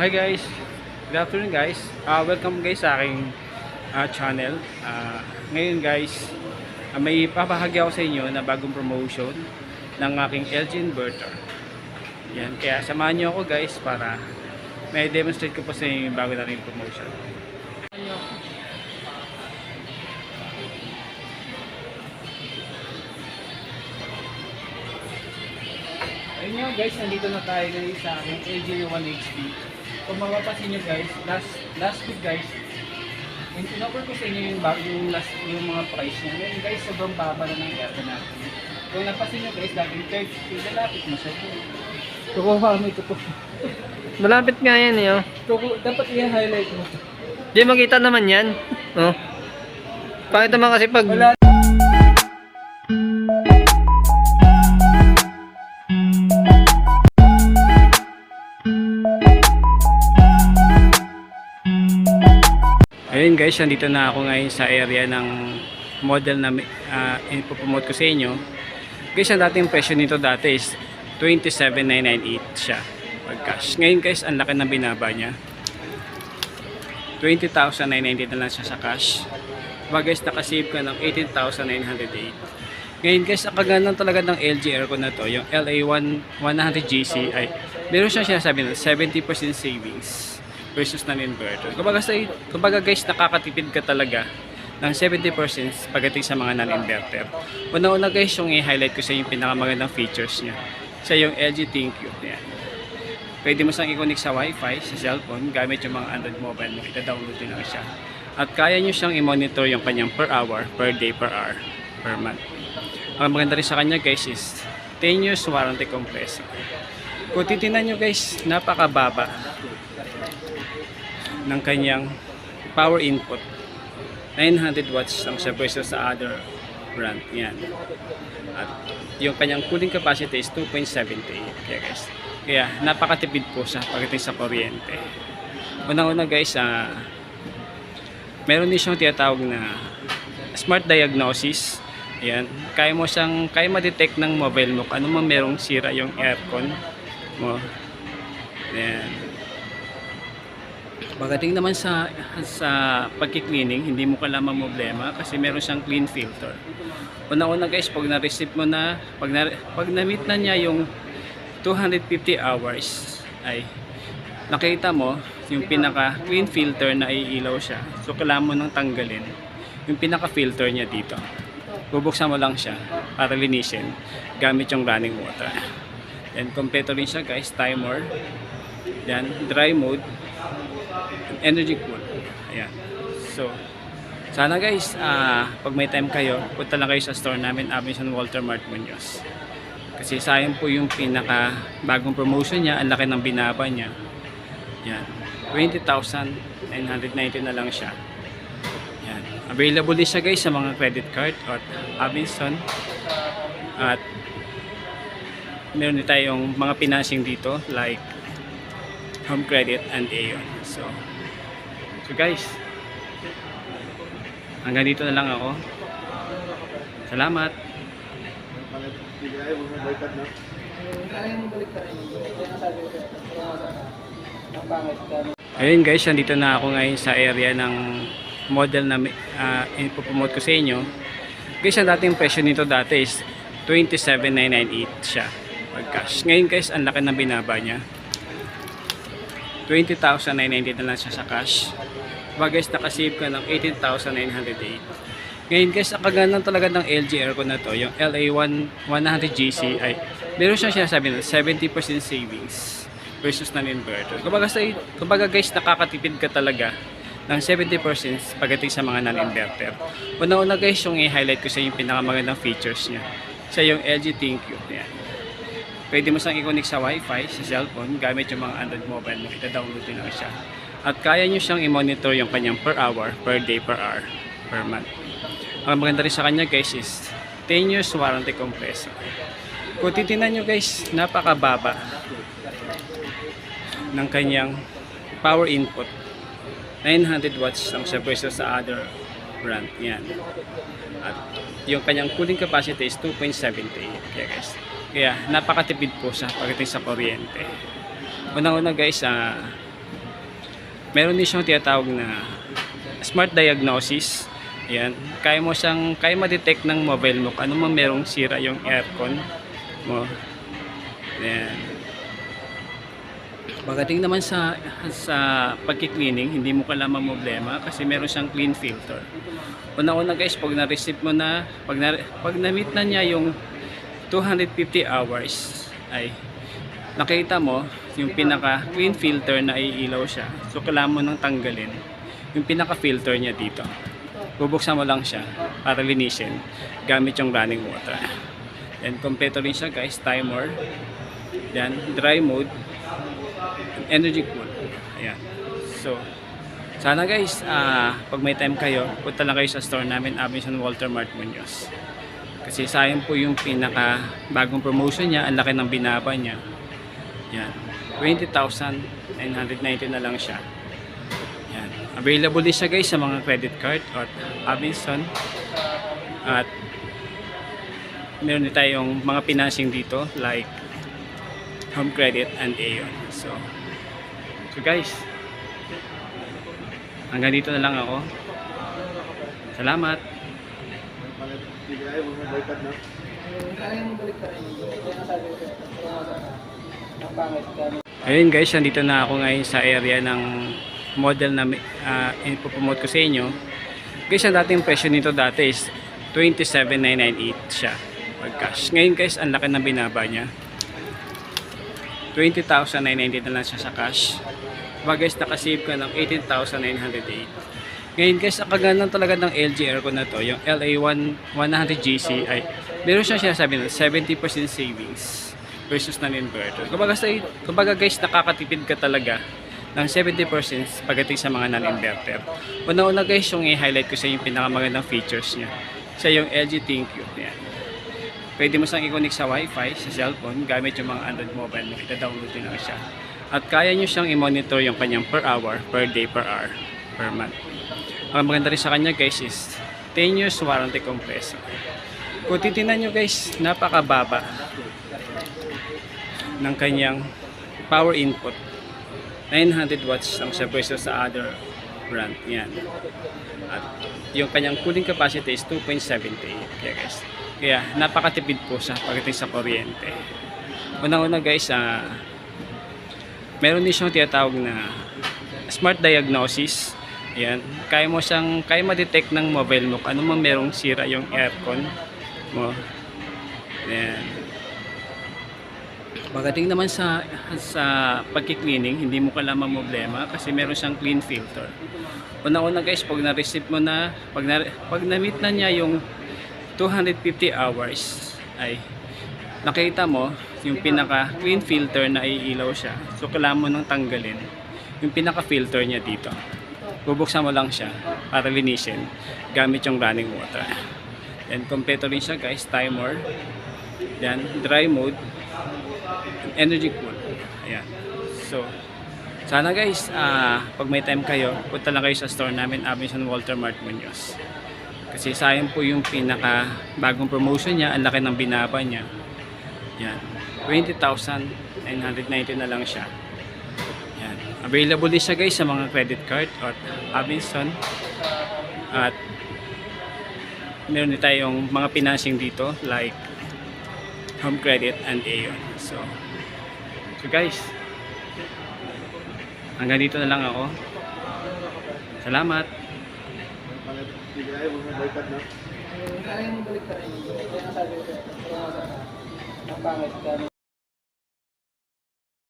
Hi guys, good afternoon guys. Welcome guys sa aking channel. Ngayon guys, may papahagi ako sa inyo na bagong promotion ng aking LG inverter. Yan, kaya samahan niyo ako guys para may demonstrate ko po sa inyo yung bago nating promotion. Ayun nga guys, nandito na tayo guys sa aking LG 1HP. Kung mapapansin nyo guys, last week guys, in-offer ko sa inyo yung mga price niya. Ngayon guys, sobrang baba na ng aircon natin. Kung napansin nyo guys, dating 30, lalapit mo siya. Kukuha mo ito po. Malapit nga yan eh. Dapat i-highlight mo. Di makita naman yan. Oh. Pakita naman kasi pag... Wala. Ayun guys, nandito na ako ngayon sa area ng model na ipopromote ko sa inyo. Guys, ang dating presyo nito dati is 27,998 siya pag cash. Ngayon guys, ang laki na binaba niya. 20,990 na lang siya sa cash. Diba guys, nakasave ka ng 18,908. Ngayon guys, ang kaganda talaga ng LG aircon na to, yung LA100GC ay meron siyang sinasabi na 70% savings versus non-inverter. Kumbaga guys, nakakatipid ka talaga ng 70% pagdating sa mga non-inverter. Una-una guys, yung i-highlight ko sa yung pinakamagandang features niya. Sa yung LG ThinQ. Yan. Pwede mo siyang i-connect sa Wi-Fi, sa cellphone, gamit yung mga Android mobile mo. Ita-download din lang siya. At kaya nyo siyang i-monitor yung kanyang per hour, per day, per hour, per month. Ang maganda rin sa kanya guys is 10 years warranty compressor. Kung titignan nyo guys, napakababa ng kanyang power input. 900 watts ang siya versus sa other brand. Yan. At yung kanyang cooling capacity is 2.78. Kaya guys, kaya napakatipid po siya pagdating sa kuryente. Unang-una guys, meron din siyang tinatawag na smart diagnosis. Yan. Kaya ma-detect ng mobile mo kung ano man merong sira yung aircon mo. Yan. Pagdating naman sa pagki-cleaning, hindi mo kailangan problema kasi meron siyang clean filter. Una-una guys, pag na-receive mo na, pag na-meet na niya yung 250 hours, ay nakita mo yung pinaka clean filter na iilaw siya. So kailangan mo nang tanggalin yung pinaka filter niya dito. Bubuksan mo lang siya para linisin gamit yung running water. Then kompleto rin siya guys, timer. Then dry mode, energy cool. Ayan. So sana guys, pag may time kayo, punta lang kayo sa store namin, Avenue Walter Mart Muñoz. Kasi sayang po yung pinaka bagong promotion niya, ang laki ng binaba niya. Yan. 20,990 na lang siya. Yan. Available din siya guys sa mga credit card at Avenue. At meron din tayong mga financing dito like Home Credit and Aeon. So guys, hanggang dito na lang ako. Salamat. Ayun guys, nandito na ako ngayon sa area ng model na ipopromote ko sa inyo. Guys, ang dating presyo nito dati is 27,998 siya pag cash. Ngayon guys, ang laki na binaba niya. 20,990 na lang siya sa cash. Diba guys, nakasave ka ng 18,908. Ngayon guys, ang kaganda talaga ng LG aircon na to, yung LA100GC ay meron siyang sinasabi na 70% savings versus non-inverter. Kumbaga guys, nakakatipid ka talaga ng 70% pagdating sa mga non-inverter. Una-una guys, yung i-highlight ko sa yung pinakamagandang features niya. Sa yung LG ThinQ. Yan. Pwede mo siyang i-connect sa Wi-Fi, sa cellphone, gamit yung mga Android mobile mo. Ita-download din lang siya. At kaya nyo siyang i-monitor yung kanyang per hour, per day, per hour, per month. Ang maganda rin sa kanya guys is 10 years warranty compressor. Kung titignan nyo guys, napakababa ng kanyang power input. 900 watts ang siya versus sa other brand. Yan. At yung kanyang cooling capacity is 2.78. Kaya guys, kaya napakatipid po siya pagdating sa kuryente. Unang-una guys, Meron din siyang tinatawag na smart diagnosis. Ayan. Kaya ma-detect ng mobile mo kung ano man merong sira yung aircon mo. Ayan. Pagdating naman sa pagki-cleaning, hindi mo kailangan problema kasi meron siyang clean filter. Una-una guys, pag na-receive mo na, pag na-meet na niya yung 250 hours, ay nakita mo yung pinaka clean filter na iilaw siya. So kailangan mo nang tanggalin yung pinaka filter niya dito. Bubuksan mo lang siya para linisin gamit yung running water. And kompleto rin siya guys, timer. Yan, dry mode, energy cool. Ayan. So sana guys, pag may time kayo, punta lang kayo sa store namin, Abenson Walter Mart Muñoz. Kasi sayang po yung pinaka bagong promotion niya, ang laki ng binaba niya. Yan. 20,990 na lang siya. Yan. Available din siya guys sa mga credit card at Abenson. At meron din tayong mga financing dito like Home Credit and Aeon. So guys, hanggang dito na lang ako. Salamat. Ayun guys, nandito na ako ngayon sa area ng model na ipopromote ko sa inyo. Guys, ang dating presyo nito dati is 27,998 siya pag cash. Ngayon guys, ang laki ng binaba niya. 20,990 na lang siya sa cash. Diba guys, nakasave ka ng 18,908. Ngayon guys, ang kagandang talaga ng LG aircon na to, yung LA100GC ay meron siya sinasabi na 70% savings versus non-inverter. Kumbaga guys, nakakatipid ka talaga ng 70% pagdating sa mga non-inverter. Una-una guys, yung i-highlight ko sa yung pinakamagandang features niya. Sa yung LG ThinQ. Yan. Pwede mo siyang i-connect sa Wi-Fi, sa cellphone, gamit yung mga Android mobile mo. Ita-download din lang siya. At kaya nyo siyang i-monitor yung kanyang per hour, per day, per hour, per month. Ang maganda rin sa kanya guys is 10 years warranty compressor. Kung titignan nyo guys, napakababa ng kanyang power input. 900 watts ang siya versus sa other brand. Yan. At yung kanyang cooling capacity is 2.78. Kaya napakatipid po siya pagdating sa kuryente. Unang-una guys, meron din siyang tinatawag na smart diagnosis. Ayan. Kaya ma-detect ng mobile mo kung ano man merong sira yung aircon mo. Ayan. Pagdating naman sa pagki-cleaning, hindi mo kailangan problema kasi meron siyang clean filter. Una-una guys, pag na-receive mo na, pag na-meet na niya yung 250 hours, ay nakita mo yung pinaka clean filter na iilaw siya. So kailangan mo nang tanggalin yung pinaka filter niya dito. Bubuksan mo lang siya para linisin gamit yung running water. And kompleto rin siya guys, timer. Yan, dry mode, energy cool. Ayan. So sana guys, pag may time kayo, punta lang kayo sa store namin, Abenson Walter Mart Muñoz. Kasi sayang po yung pinaka bagong promotion niya, ang laki ng binaba niya. Yan. 20,990 na lang siya. Yan. Available din siya guys sa mga credit card at Abenson. At meron din tayong mga financing dito like Home Credit and Aeon. So guys, hanggang dito na lang ako. Salamat.